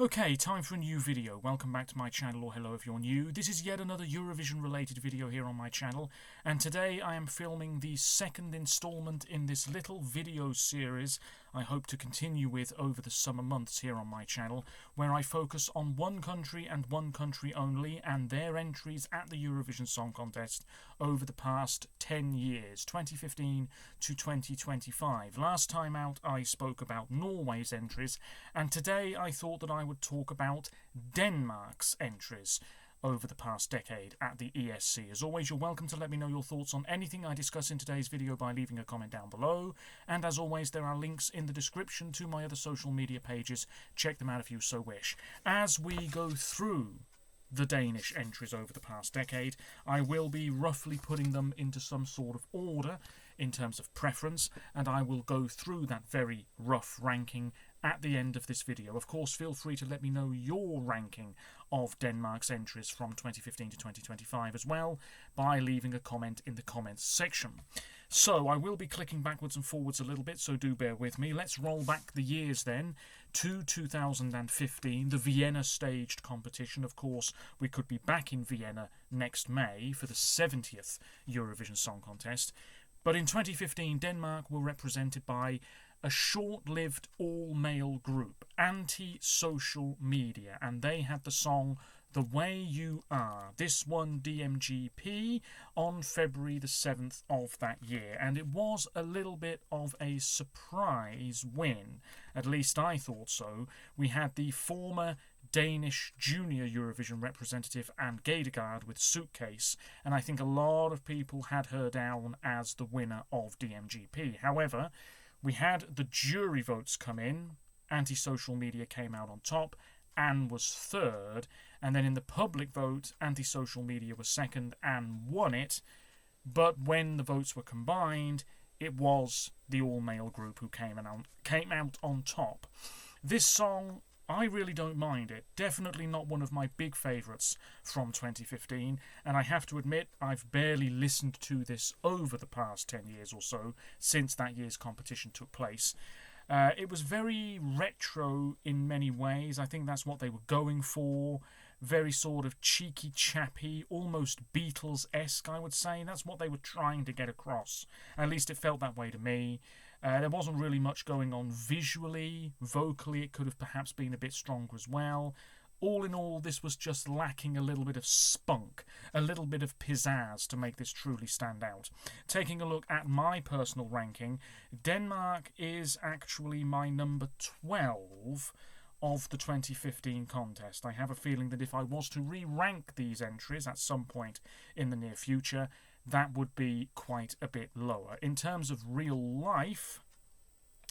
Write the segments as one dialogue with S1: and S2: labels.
S1: Okay, time for a new video. Welcome back to my channel, or hello if you're new. This is yet another Eurovision related video here on my channel, and today I am filming the second installment in this little video series I hope to continue with over the summer months here on my channel, where I focus on one country and one country only and their entries at the Eurovision Song Contest over the past 10 years, 2015 to 2025. Last time out I spoke about Norway's entries, and today I thought that I would talk about Denmark's entries over the past decade at the ESC. As always, you're welcome to let me know your thoughts on anything I discuss in today's video by leaving a comment down below, and as always there are links in the description to my other social media pages. Check them out if you so wish. As we go through the Danish entries over the past decade, I will be roughly putting them into some sort of order in terms of preference, and I will go through that very rough ranking at the end of this video. Of course, feel free to let me know your ranking of Denmark's entries from 2015 to 2025 as well by leaving a comment in the comments section. So I will be clicking backwards and forwards a little bit, so do bear with me. Let's roll back the years then to 2015, the Vienna staged competition. Of course, we could be back in Vienna next May for the 70th Eurovision Song Contest. But in 2015, Denmark were represented by a short-lived all-male group, Anti-Social Media, and they had the song The Way You Are. This won DMGP on February the 7th of that year, and it was a little bit of a surprise win. At least I thought so. We had the former Danish junior Eurovision representative Anne Gadegaard with Suitcase, and I think a lot of people had her down as the winner of DMGP. However, we had the jury votes come in. Anti-Social Media came out on top. Anne was third. And then in the public vote, Anti-Social Media was second. Anne won it. But when the votes were combined, it was the all-male group who came out on top. This song, I really don't mind it. Definitely not one of my big favourites from 2015, and I have to admit I've barely listened to this over the past 10 years or so since that year's competition took place. It was very retro in many ways. I think that's what they were going for. Very sort of cheeky, chappy, almost Beatles-esque, I would say. That's what they were trying to get across. At least it felt that way to me. There wasn't really much going on visually. Vocally, it could have perhaps been a bit stronger as well. All in all, this was just lacking a little bit of spunk, a little bit of pizzazz to make this truly stand out. Taking a look at my personal ranking, Denmark is actually my number 12 of the 2015 contest. I have a feeling that if I was to re-rank these entries at some point in the near future, that would be quite a bit lower. In terms of real life,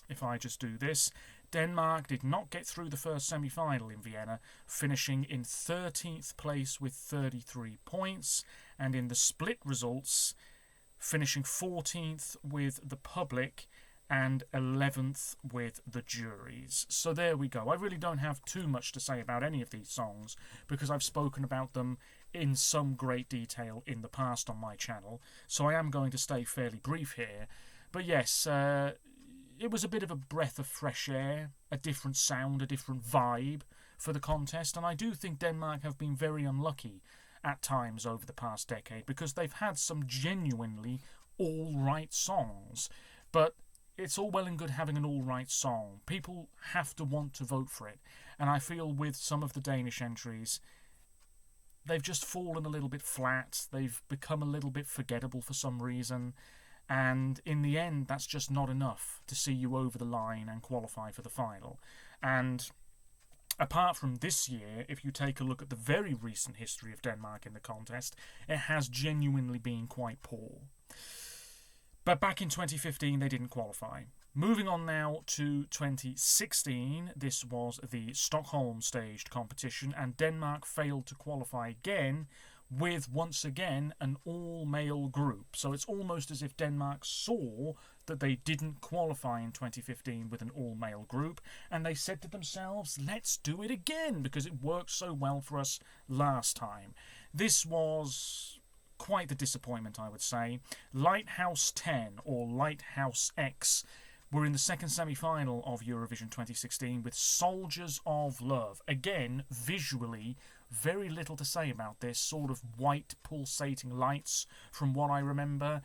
S1: if I just do this, Denmark did not get through the first semi-final in Vienna, finishing in 13th place with 33 points, and in the split results, finishing 14th with the public and 11th with the juries. So there we go. I really don't have too much to say about any of these songs because I've spoken about them in some great detail in the past on my channel, so I am going to stay fairly brief here. But yes, it was a bit of a breath of fresh air, a different sound, a different vibe for the contest, and I do think Denmark have been very unlucky at times over the past decade because they've had some genuinely all-right songs, but it's all well and good having an all-right song. People have to want to vote for it, and I feel with some of the Danish entries, they've just fallen a little bit flat, they've become a little bit forgettable for some reason, and in the end, that's just not enough to see you over the line and qualify for the final. And apart from this year, if you take a look at the very recent history of Denmark in the contest, it has genuinely been quite poor. But back in 2015, they didn't qualify. Moving on now to 2016, this was the Stockholm staged competition, and Denmark failed to qualify again with, once again, an all-male group. So it's almost as if Denmark saw that they didn't qualify in 2015 with an all-male group, and they said to themselves, let's do it again, because it worked so well for us last time. This was quite the disappointment, I would say. Lighthouse 10, or Lighthouse X, were in the second semi-final of Eurovision 2016 with Soldiers of Love. Again, visually, very little to say about this. Sort of white pulsating lights from what I remember.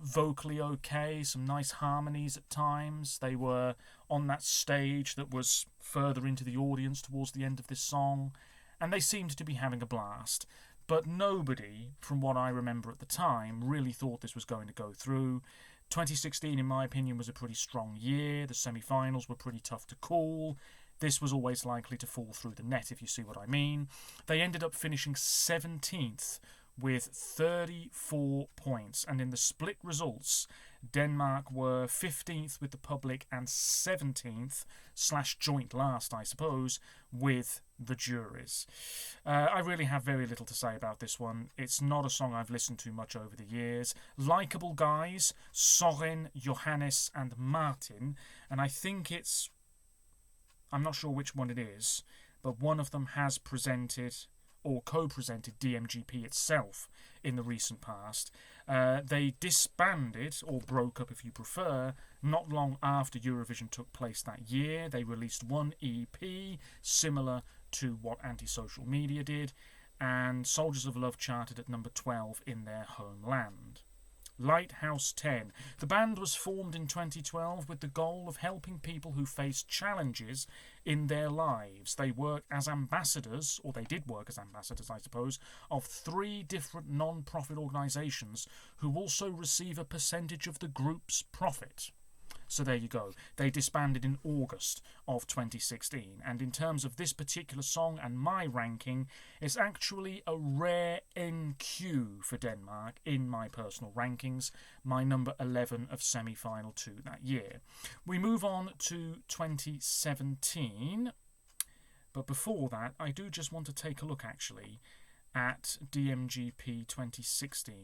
S1: Vocally okay, some nice harmonies at times. They were on that stage that was further into the audience towards the end of this song, and they seemed to be having a blast. But nobody, from what I remember at the time, really thought this was going to go through. 2016, in my opinion, was a pretty strong year. The semi-finals were pretty tough to call. This was always likely to fall through the net, if you see what I mean. They ended up finishing 17th with 34 points, and in the split results, Denmark were 15th with the public and 17th / joint last, I suppose, with the juries. I really have very little to say about this one. It's not a song I've listened to much over the years. Likeable guys, Soren, Johannes and Martin, and I think I'm not sure which one it is, but one of them has presented or co-presented DMGP itself in the recent past. They disbanded, or broke up if you prefer, not long after Eurovision took place that year. They released one EP, similar to what Antisocial Media did, and Soldiers of Love charted at number 12 in their homeland. Lighthouse 10. The band was formed in 2012 with the goal of helping people who face challenges in their lives. They work as ambassadors, or they did work as ambassadors, I suppose, of 3 different non-profit organisations who also receive a percentage of the group's profit. So there you go. They disbanded in August of 2016. And in terms of this particular song and my ranking, it's actually a rare NQ for Denmark in my personal rankings, my number 11 of semi-final 2 that year. We move on to 2017. But before that, I do just want to take a look, actually, at DMGP 2016.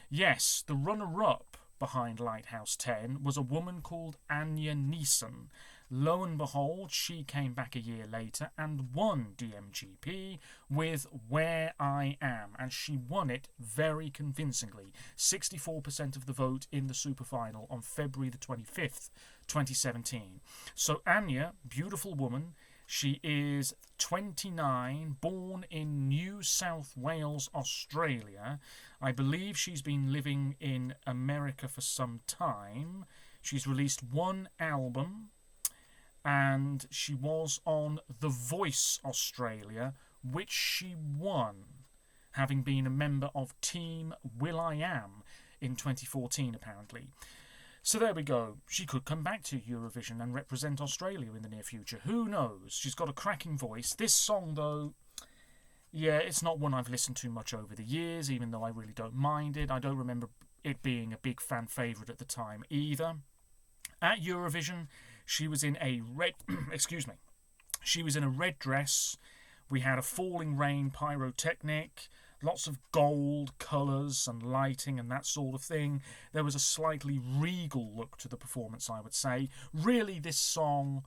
S1: Yes, the runner-up behind Lighthouse 10 was a woman called Anja Nielsen. Lo and behold, she came back a year later and won DMGP with Where I Am, and she won it very convincingly. 64% of the vote in the super final on February the 25th, 2017. So Anja, beautiful woman, she is 29, born in New South Wales, Australia. I believe she's been living in America for some time. She's released 1 album, and she was on The Voice Australia, which she won, having been a member of Team will.i.am in 2014, apparently. So there we go. She could come back to Eurovision and represent Australia in the near future. Who knows? She's got a cracking voice. This song, though, yeah, it's not one I've listened to much over the years, even though I really don't mind it. I don't remember it being a big fan favourite at the time either. At Eurovision, she was in a red... excuse me. She was in a red dress. We had a falling rain pyrotechnic, lots of gold colours and lighting and that sort of thing. There was a slightly regal look to the performance, I would say. Really, this song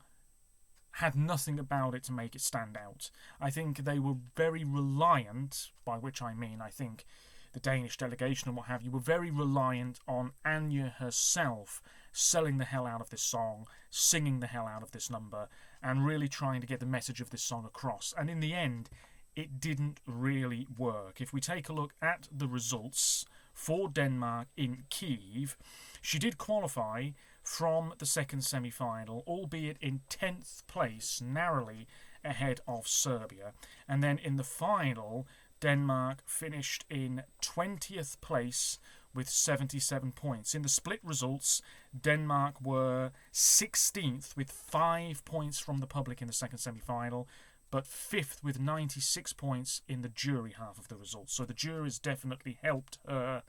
S1: had nothing about it to make it stand out. I think they were very reliant, by which I mean I think the Danish delegation and what have you, were very reliant on Anja herself selling the hell out of this song, singing the hell out of this number, and really trying to get the message of this song across. And in the end, it didn't really work. If we take a look at the results for Denmark in Kyiv, she did qualify from the second semi-final, albeit in 10th place, narrowly ahead of Serbia. And then in the final, Denmark finished in 20th place with 77 points. In the split results, Denmark were 16th with 5 points from the public in the second semi-final, but 5th with 96 points in the jury half of the results. So the juries definitely helped her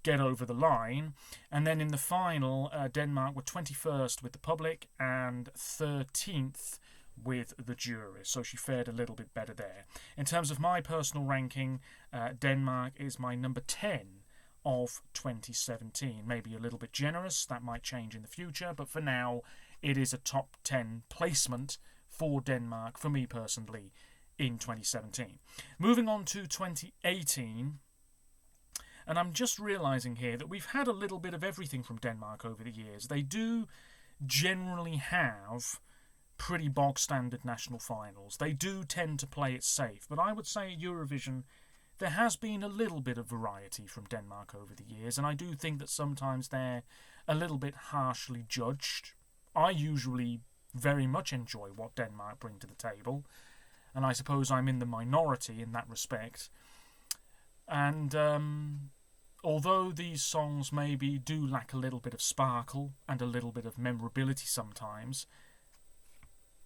S1: get over the line. And then in the final, Denmark were 21st with the public and 13th with the jury. So she fared a little bit better there. In terms of my personal ranking, Denmark is my number 10 of 2017. Maybe a little bit generous. That might change in the future. But for now, it is a top 10 placement for Denmark, for me personally, in 2017. Moving on to 2018, And I'm just realising here that we've had a little bit of everything from Denmark over the years. They do generally have pretty bog standard national finals. They do tend to play it safe. But I would say at Eurovision, there has been a little bit of variety from Denmark over the years. And I do think that sometimes they're a little bit harshly judged. I usually very much enjoy what Denmark bring to the table. And I suppose I'm in the minority in that respect. And although these songs maybe do lack a little bit of sparkle and a little bit of memorability sometimes,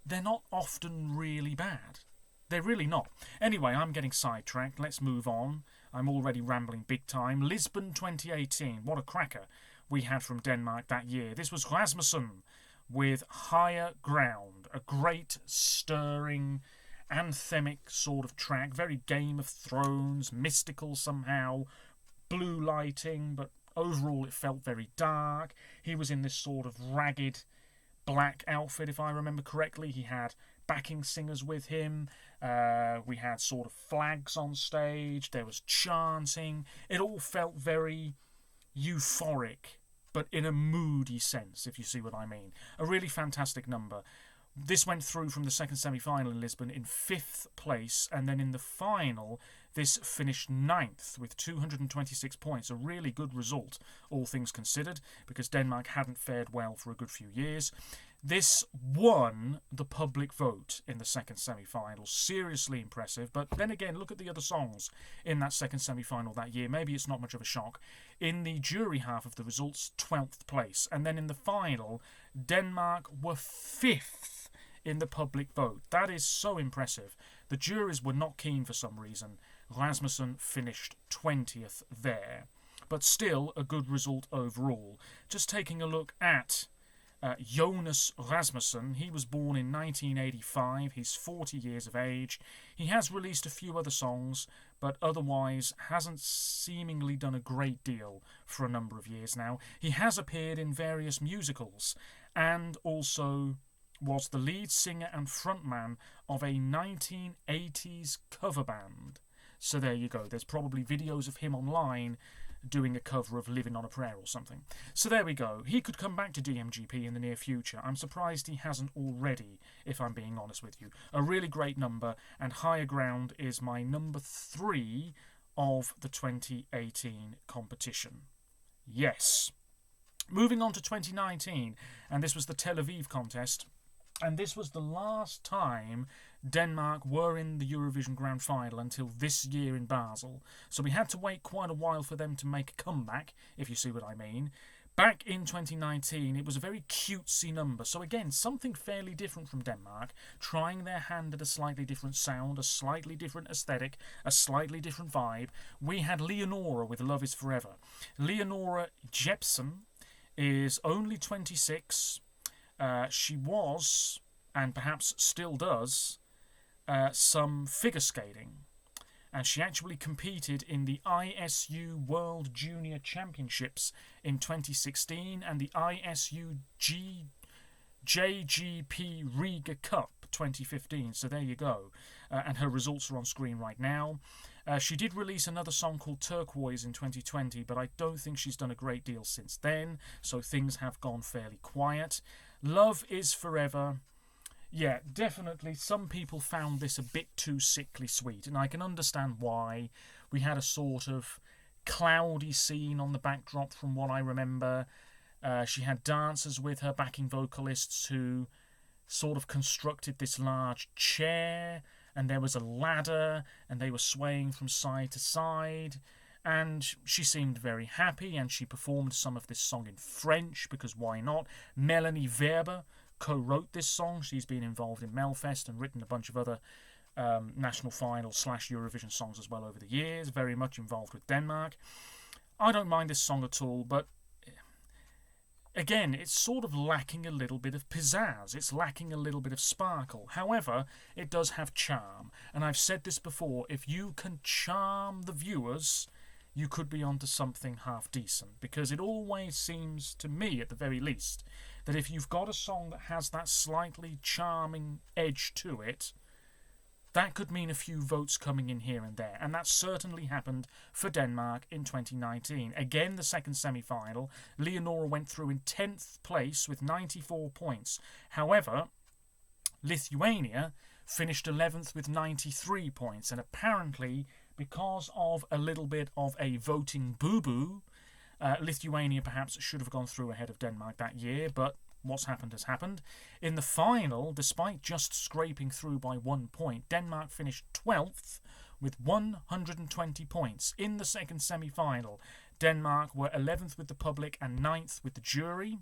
S1: they're not often really bad. They're really not. Anyway, I'm getting sidetracked. Let's move on. I'm already rambling big time. Lisbon 2018. What a cracker we had from Denmark that year. This was Rasmussen with Higher Ground. A great, stirring, anthemic sort of track. Very Game of Thrones, mystical somehow. Blue lighting, but overall it felt very dark. He was in this sort of ragged black outfit, if I remember correctly. He had backing singers with him. We had sort of flags on stage. There was chanting. It all felt very euphoric, but in a moody sense, if you see what I mean. A really fantastic number. This went through from the second semi-final in Lisbon in 5th place, and then in the final, this finished 9th with 226 points. A really good result, all things considered, because Denmark hadn't fared well for a good few years. This won the public vote in the second semi-final. Seriously impressive. But then again, look at the other songs in that second semi-final that year. Maybe it's not much of a shock. In the jury half of the results, 12th place. And then in the final, Denmark were 5th in the public vote. That is so impressive. The juries were not keen for some reason. Rasmussen finished 20th there. But still a good result overall. Just taking a look at Jonas Rasmussen. He was born in 1985. He's 40 years of age. He has released a few other songs, but otherwise hasn't seemingly done a great deal for a number of years now. He has appeared in various musicals and also was the lead singer and frontman of a 1980s cover band. So there you go. There's probably videos of him online doing a cover of Living on a Prayer or something. So there we go. He could come back to DMGP in the near future. I'm surprised he hasn't already, if I'm being honest with you. A really great number, and Higher Ground is my number 3 of the 2018 competition. Yes. Moving on to 2019, and this was the Tel Aviv contest. And this was the last time Denmark were in the Eurovision Grand Final until this year in Basel. So we had to wait quite a while for them to make a comeback, if you see what I mean. Back in 2019, it was a very cutesy number. So again, something fairly different from Denmark, trying their hand at a slightly different sound, a slightly different aesthetic, a slightly different vibe. We had Leonora with Love is Forever. Leonora Jepsen is only 26. She was, and perhaps still does, some figure skating. And she actually competed in the ISU World Junior Championships in 2016 and the ISU JGP Riga Cup 2015. So there you go. And her results are on screen right now. She did release another song called Turquoise in 2020, but I don't think she's done a great deal since then. So things have gone fairly quiet. Love is Forever. Yeah, definitely. Some people found this a bit too sickly sweet, and I can understand why. We had a sort of cloudy scene on the backdrop from what I remember. She had dancers with her, backing vocalists, who sort of constructed this large chair, and there was a ladder, and they were swaying from side to side. And she seemed very happy, and she performed some of this song in French, because why not? Melanie Werber co-wrote this song. She's been involved in Melfest and written a bunch of other national final / Eurovision songs as well over the years. Very much involved with Denmark. I don't mind this song at all, but again, it's sort of lacking a little bit of pizzazz. It's lacking a little bit of sparkle. However, it does have charm. And I've said this before, if you can charm the viewers, you could be onto something half decent. Because it always seems, to me at the very least, that if you've got a song that has that slightly charming edge to it, that could mean a few votes coming in here and there, and that certainly happened for Denmark in 2019. Again, the second semi-final, Leonora went through in 10th place with 94 points. However, Lithuania finished 11th with 93 points, and apparently, because of a little bit of a voting boo-boo, Lithuania perhaps should have gone through ahead of Denmark that year, but what's happened has happened. In the final, despite just scraping through by 1 point, Denmark finished 12th with 120 points. In the second semi-final, Denmark were 11th with the public and 9th with the jury.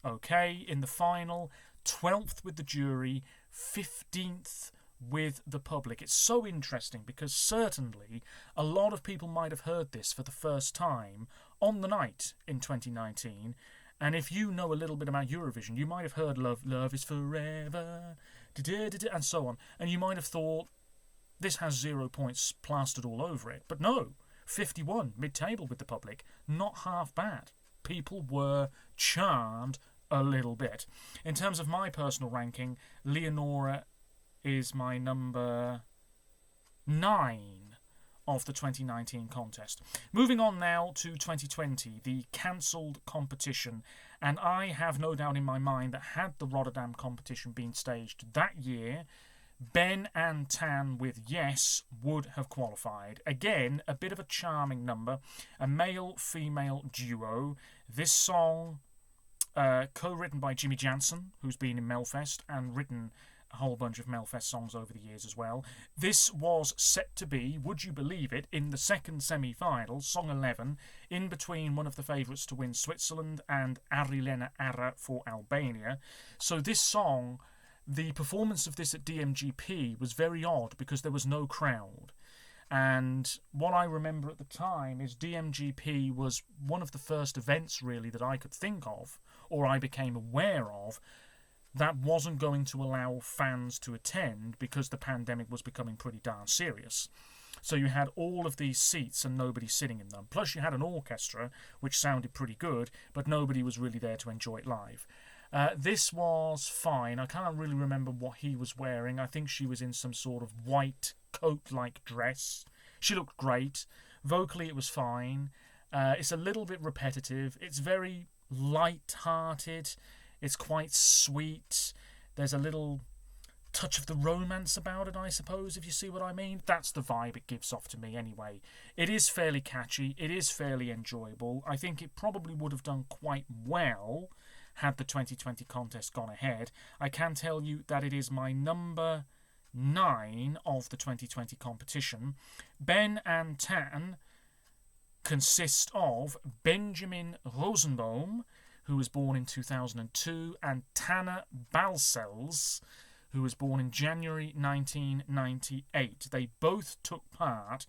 S1: Okay, in the final, 12th with the jury, 15th with the public. It's so interesting because certainly a lot of people might have heard this for the first time on the night in 2019. And if you know a little bit about Eurovision, you might have heard Love is Forever, and so on. And you might have thought, this has 0 points plastered all over it. But no, 51, mid-table with the public. Not half bad. People were charmed a little bit. In terms of my personal ranking, Leonora is my number 9 of the 2019 contest. Moving on now to 2020, the cancelled competition, and I have no doubt in my mind that had the Rotterdam competition been staged that year, Ben and Tan with Yes would have qualified. Again, a bit of a charming number, a male-female duo. This song, co-written by Jimmy Jansen, who's been in Melfest and written a whole bunch of Melfest songs over the years as well. This was set to be, would you believe it, in the second semi-final, song 11, in between one of the favourites to win Switzerland and Arilena Ara for Albania. So this song, the performance of this at DMGP was very odd because there was no crowd. And what I remember at the time is DMGP was one of the first events really that I could think of, or I became aware of, that wasn't going to allow fans to attend because the pandemic was becoming pretty darn serious. So you had all of these seats and nobody sitting in them. Plus you had an orchestra, which sounded pretty good, but nobody was really there to enjoy it live. This was fine. I can't really remember what he was wearing. I think she was in some sort of white coat-like dress. She looked great. Vocally it was fine. It's a little bit repetitive. It's very light-hearted. It's quite sweet. There's a little touch of the romance about it, I suppose, if you see what I mean. That's the vibe it gives off to me anyway. It is fairly catchy. It is fairly enjoyable. I think it probably would have done quite well had the 2020 contest gone ahead. I can tell you that it is my number 9 of the 2020 competition. Ben and Tan consist of Benjamin Rosenbaum, who was born in 2002, and Tanner Balcells, who was born in January 1998. They both took part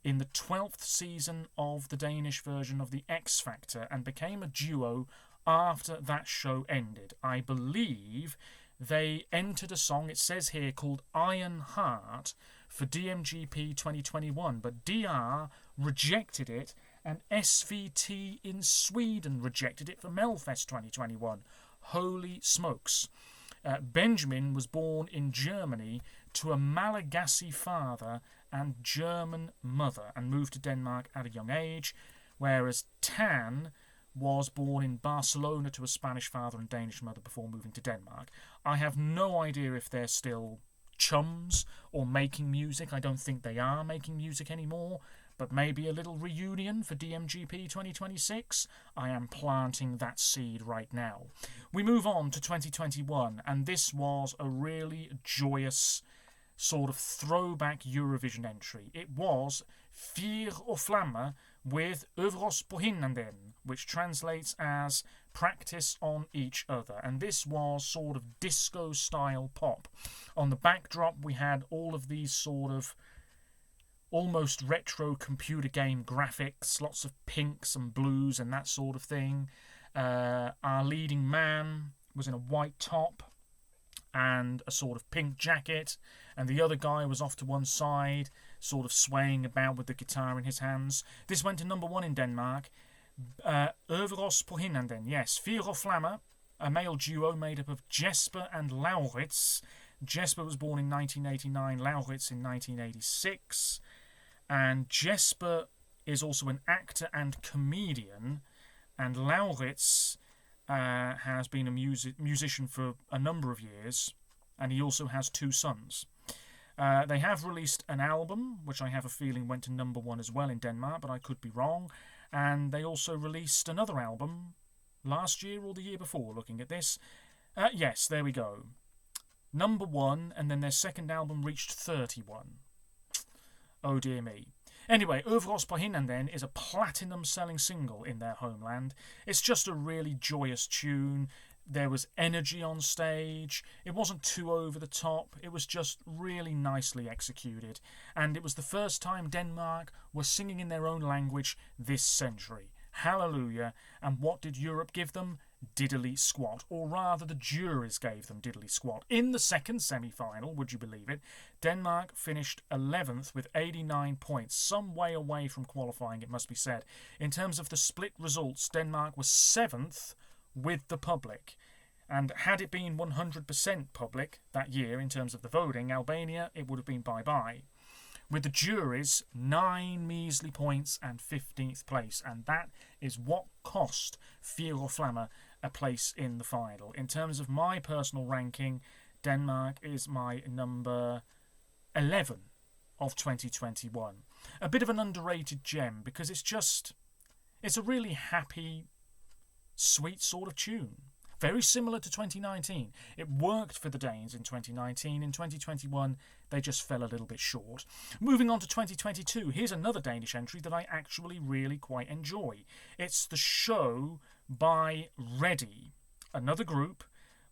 S1: in the 12th season of the Danish version of The X Factor and became a duo after that show ended. I believe they entered a song, it says here, called Iron Heart for DMGP 2021, but DR rejected it and SVT in Sweden rejected it for Melfest 2021. Holy smokes. Benjamin was born in Germany to a Malagasy father and German mother and moved to Denmark at a young age, whereas Tan was born in Barcelona to a Spanish father and Danish mother before moving to Denmark. I have no idea if they're still chums or making music. I don't think they are making music anymore, but maybe a little reunion for DMGP 2026. I am planting that seed right now. We move on to 2021, and this was a really joyous sort of throwback Eurovision entry. It was Vier og Flamme with Øvros på hinanden, which translates as practice on each other. And this was sort of disco-style pop. On the backdrop, we had all of these sort of almost retro computer game graphics, lots of pinks and blues and that sort of thing. Our leading man was in a white top and a sort of pink jacket, and the other guy was off to one side, sort of swaying about with the guitar in his hands. This went to number 1 in Denmark. Øvros på hinanden, yes. Vier og Flamme, a male duo made up of Jesper and Laurits. Jesper was born in 1989, Lauritz in 1986. And Jesper is also an actor and comedian, and Lauritz has been a musician for a number of years, and he also has 2 sons. They have released an album, which I have a feeling went to #1 as well in Denmark, but I could be wrong. And they also released another album last year or the year before, looking at this. Yes, there we go. #1, and then their second album reached 31. Oh dear me. Anyway, Over oss på hinanden is a platinum-selling single in their homeland. It's just a really joyous tune. There was energy on stage. It wasn't too over the top. It was just really nicely executed. And it was the first time Denmark were singing in their own language this century. Hallelujah. And what did Europe give them? Diddly squat. Or rather, the juries gave them diddly squat. In the second semi-final, would you believe it, Denmark finished 11th with 89 points, some way away from qualifying, it must be said. In terms of the split results, Denmark was 7th with the public. And had it been 100% public that year in terms of the voting, Albania, it would have been bye-bye. With the juries, 9 measly points and 15th place. And that is what cost Fire Flamme a place in the final. In terms of my personal ranking, Denmark is my number 11 of 2021. A bit of an underrated gem because it's a really happy, sweet sort of tune. Very similar to 2019. It worked for the Danes in 2019. In 2021, they just fell a little bit short. Moving on to 2022, here's another Danish entry that I actually really quite enjoy. It's the show by Ready, another group.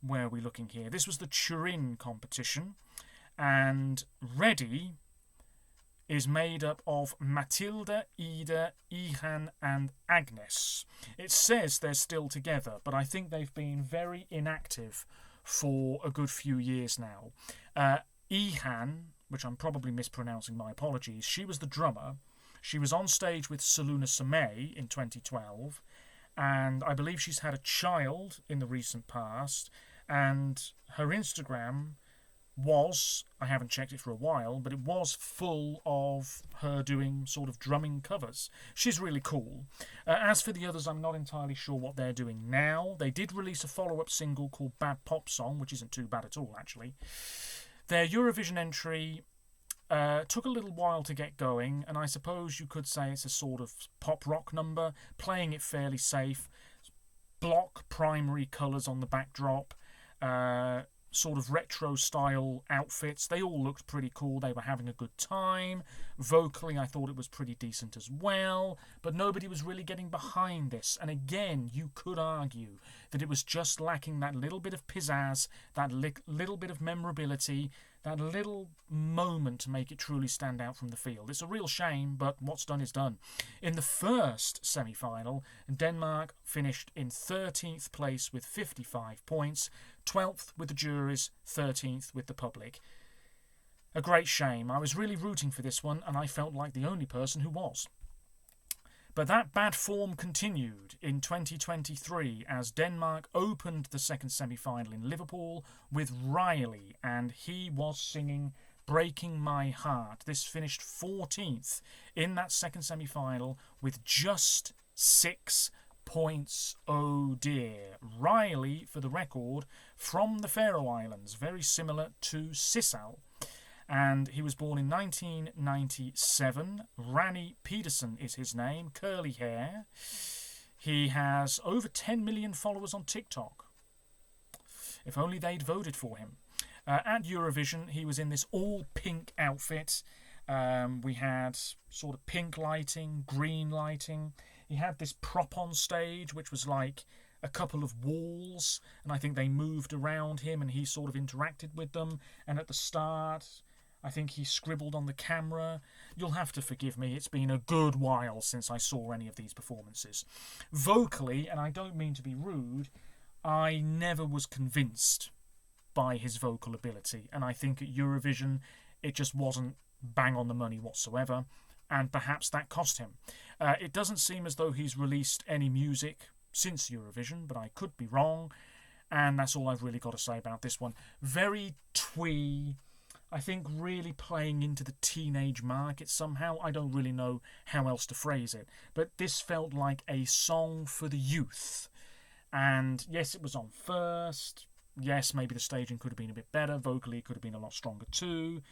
S1: Where are we looking here? This was the Turin competition, and Ready is made up of Matilda, Ida, Ihan and Agnes. It says they're still together, but I think they've been very inactive for a good few years now. Ihan, which I'm probably mispronouncing, my apologies, she was the drummer. She was on stage with Saluna Samay in 2012, and I believe she's had a child in the recent past, and her Instagram was, I haven't checked it for a while, but it was full of her doing sort of drumming covers. She's really cool. As for the others, I'm not entirely sure what they're doing now. They did release a follow-up single called Bad Pop Song, which isn't too bad at all, actually. Their Eurovision entry took a little while to get going, and I suppose you could say it's a sort of pop-rock number, playing it fairly safe. Block primary colours on the backdrop, sort of retro-style outfits. They all looked pretty cool. They were having a good time. Vocally, I thought it was pretty decent as well, but nobody was really getting behind this. And again, you could argue that it was just lacking that little bit of pizzazz, that little bit of memorability, that little moment to make it truly stand out from the field. It's a real shame, but what's done is done. In the first semi-final, Denmark finished in 13th place with 55 points, 12th with the juries, 13th with the public. A great shame. I was really rooting for this one, and I felt like the only person who was. But that bad form continued in 2023 as Denmark opened the second semi-final in Liverpool with Riley, and he was singing Breaking My Heart. This finished 14th in that second semi-final with just 6 points. Oh dear. Riley, for the record, from the Faroe Islands, very similar to Sissal. And he was born in 1997. Rani Pedersen is his name, curly hair. He has over 10 million followers on TikTok. If only they'd voted for him. At Eurovision, he was in this all-pink outfit. We had sort of pink lighting, green lighting. He had this prop on stage, which was like a couple of walls, and I think they moved around him and he sort of interacted with them. And at the start, I think he scribbled on the camera. You'll have to forgive me, it's been a good while since I saw any of these performances. Vocally, and I don't mean to be rude, I never was convinced by his vocal ability, and I think at Eurovision it just wasn't bang on the money whatsoever, and perhaps that cost him. It doesn't seem as though he's released any music since Eurovision, but I could be wrong. And that's all I've really got to say about this one. Very twee. I think really playing into the teenage market somehow. I don't really know how else to phrase it. But this felt like a song for the youth. And yes, it was on first. Yes, maybe the staging could have been a bit better. Vocally, it could have been a lot stronger too.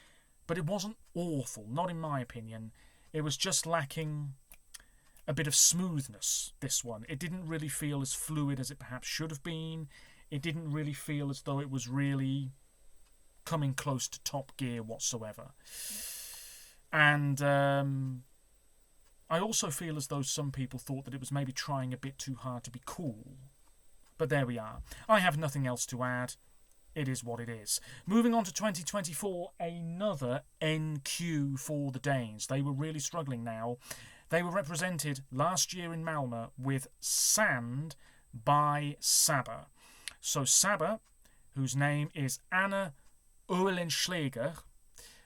S1: But it wasn't awful, not in my opinion. It was just lacking a bit of smoothness, this one. It didn't really feel as fluid as it perhaps should have been. It didn't really feel as though it was really coming close to top gear whatsoever. And I also feel as though some people thought that it was maybe trying a bit too hard to be cool. But there we are. I have nothing else to add. It is what it is. Moving on to 2024, another NQ for the Danes. They were really struggling now. They were represented last year in Malmö with Sand by Saba. So Saba, whose name is Anna Oehlenschläger,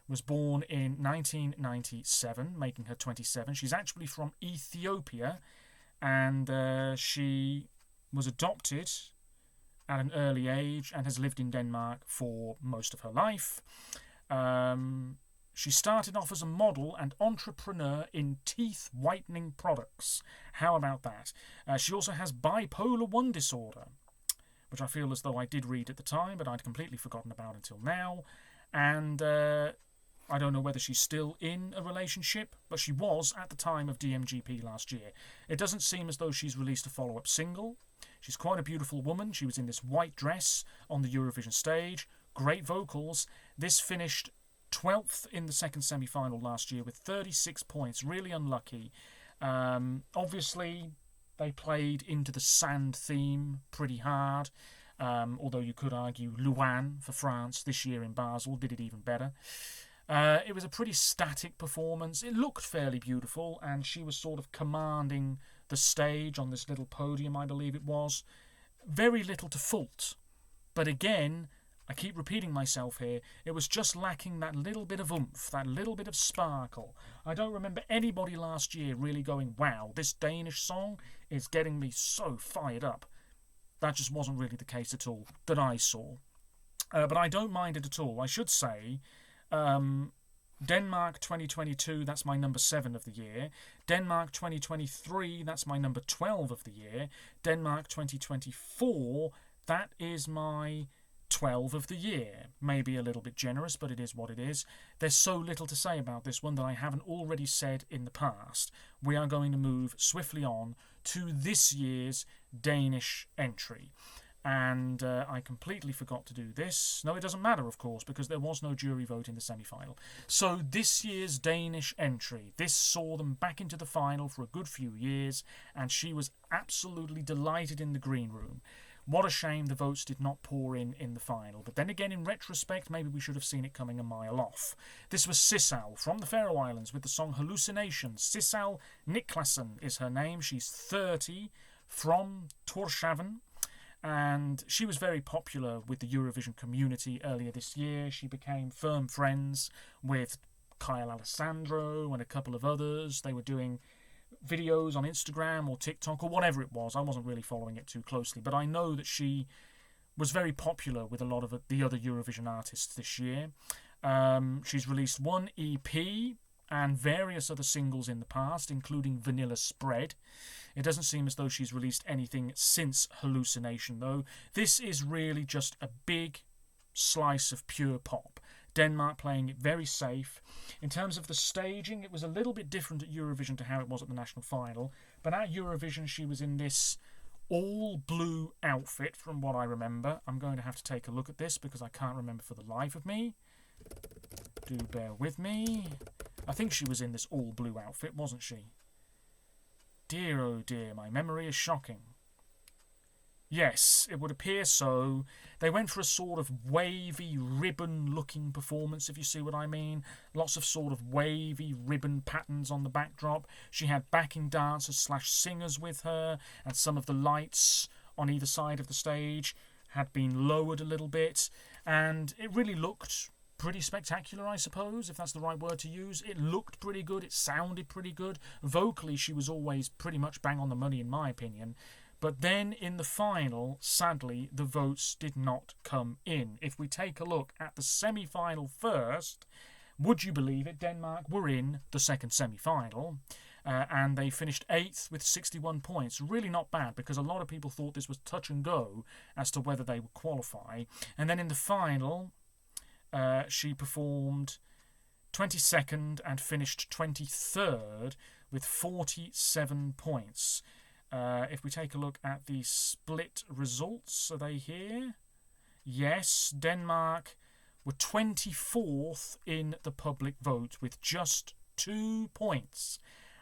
S1: was born in 1997, making her 27. She's actually from Ethiopia, and she was adopted at an early age and has lived in Denmark for most of her life. She started off as a model and entrepreneur in teeth whitening products. How about that? She also has bipolar 1 disorder, which I feel as though I did read at the time, but I'd completely forgotten about until now. And I don't know whether she's still in a relationship, but she was at the time of DMGP last year. It doesn't seem as though she's released a follow-up single. She's quite a beautiful woman. She was in this white dress on the Eurovision stage. Great vocals. This finished 12th in the second semi-final last year with 36 points. Really unlucky. Obviously, they played into the sand theme pretty hard. Although you could argue Luan for France this year in Basel did it even better. It was a pretty static performance. It looked fairly beautiful, and she was sort of commanding the stage on this little podium, I believe it was. Very little to fault. But again, I keep repeating myself here, it was just lacking that little bit of oomph, that little bit of sparkle. I don't remember anybody last year really going, wow, this Danish song is getting me so fired up. That just wasn't really the case at all, that I saw. But I don't mind it at all. I should say, Denmark 2022, that's my number 7 of the year. Denmark 2023, that's my number 12 of the year. Denmark 2024, that is my 12 of the year. Maybe a little bit generous, but it is what it is. There's so little to say about this one that I haven't already said in the past. We are going to move swiftly on to this year's Danish entry. And I completely forgot to do this. No, it doesn't matter, of course, because there was no jury vote in the semi-final. So this year's Danish entry, this saw them back into the final for a good few years, and she was absolutely delighted in the green room. What a shame the votes did not pour in the final. But then again, in retrospect, maybe we should have seen it coming a mile off. This was Sissal from the Faroe Islands with the song Hallucinations. Sissal Niklasen is her name. She's 30, from Tórshavn. And she was very popular with the Eurovision community earlier this year. She became firm friends with Kyle Alessandro and a couple of others. They were doing videos on Instagram or TikTok or whatever it was. I wasn't really following it too closely, but I know that she was very popular with a lot of the other Eurovision artists this year. She's released one EP and various other singles in the past, including Vanilla Spread. It doesn't seem as though she's released anything since Hallucination, though. This is really just a big slice of pure pop. Denmark playing it very safe. In terms of the staging, it was a little bit different at Eurovision to how it was at the national final. But at Eurovision, she was in this all-blue outfit, from what I remember. I'm going to have to take a look at this because I can't remember for the life of me. Do bear with me. I think she was in this all-blue outfit, wasn't she? Dear, oh dear, my memory is shocking. Yes, it would appear so. They went for a sort of wavy, ribbon-looking performance, if you see what I mean. Lots of sort of wavy ribbon patterns on the backdrop. She had backing dancers / singers with her, and some of the lights on either side of the stage had been lowered a little bit, and it really looked pretty spectacular, I suppose, if that's the right word to use. It looked pretty good. It sounded pretty good. Vocally, she was always pretty much bang on the money, in my opinion. But then in the final, sadly, the votes did not come in. If we take a look at the semi-final first, would you believe it, Denmark were in the second semi-final, and they finished 8th with 61 points. Really not bad, because a lot of people thought this was touch and go as to whether they would qualify. And then in the final, she performed 22nd and finished 23rd with 47 points. If we take a look at the split results, are they here? Yes, Denmark were 24th in the public vote with just 2 points,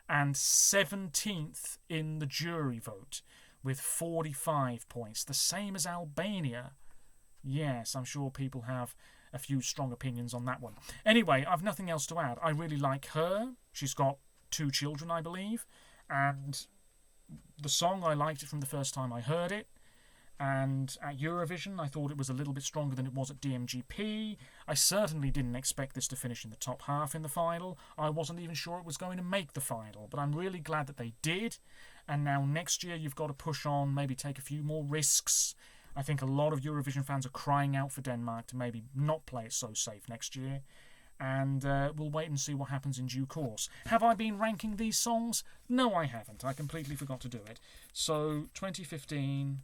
S1: and 17th in the jury vote with 45 points. The same as Albania. Yes, I'm sure people have a few strong opinions on that one. Anyway, I've nothing else to add. I really like her. She's got 2 children, I believe, and the song, I liked it from the first time I heard it. And at Eurovision, I thought it was a little bit stronger than it was at DMGP. I certainly didn't expect this to finish in the top half in the final. I wasn't even sure it was going to make the final, but I'm really glad that they did. And now next year, you've got to push on, maybe take a few more risks. I think a lot of Eurovision fans are crying out for Denmark to maybe not play it so safe next year. And we'll wait and see what happens in due course. Have I been ranking these songs? No, I haven't. I completely forgot to do it. So, 2015,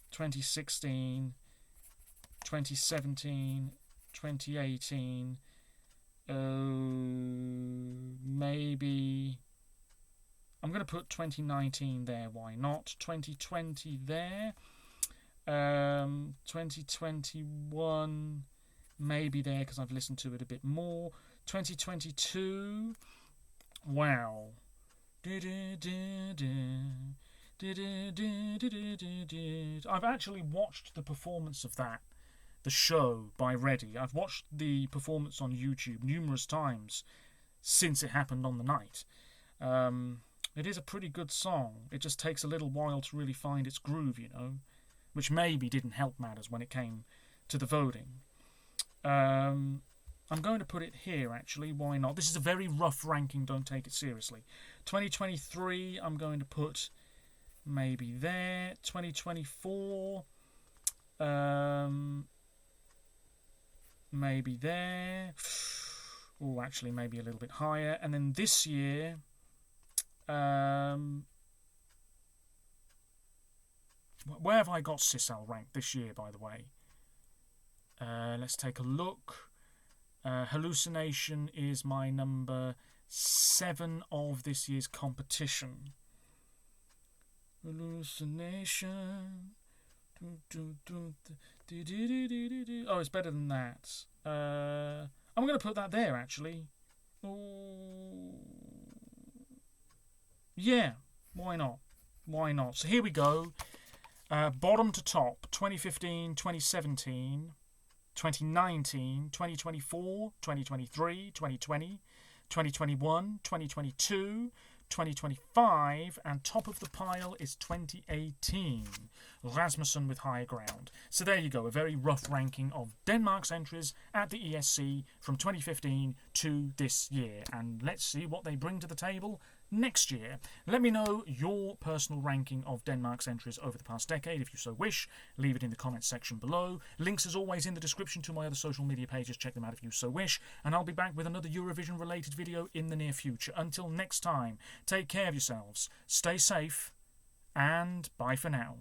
S1: 2016, 2017, 2018, maybe... I'm going to put 2019 there, why not? 2020 there. 2021... maybe there because I've listened to it a bit more. 2022, wow. I've actually watched the performance of that, the show by Reddy. I've watched the performance on YouTube numerous times since it happened on the night. It is a pretty good song. It just takes a little while to really find its groove, you know, which maybe didn't help matters when it came to the voting. I'm going to put it here, actually. Why not? This is a very rough ranking. Don't take it seriously. 2023, I'm going to put maybe there. 2024, maybe there. Oh, actually, maybe a little bit higher. And then this year, where have I got Sissel ranked this year, by the way? Let's take a look. Hallucination is my number 7 of this year's competition. Hallucination. Oh, it's better than that. I'm going to put that there, actually. Oh. Yeah, why not? Why not? So here we go. Bottom to top, 2015, 2017... 2019, 2024, 2023, 2020, 2021, 2022, 2025, and top of the pile is 2018. Rasmussen with Higher Ground. So there you go, a very rough ranking of Denmark's entries at the ESC from 2015 to this year. And let's see what they bring to the table next year. Let me know your personal ranking of Denmark's entries over the past decade if you so wish. Leave it in the comments section below. Links as always in the description to my other social media pages. Check them out if you so wish. And I'll be back with another Eurovision related video in the near future. Until next time, take care of yourselves, stay safe, and bye for now.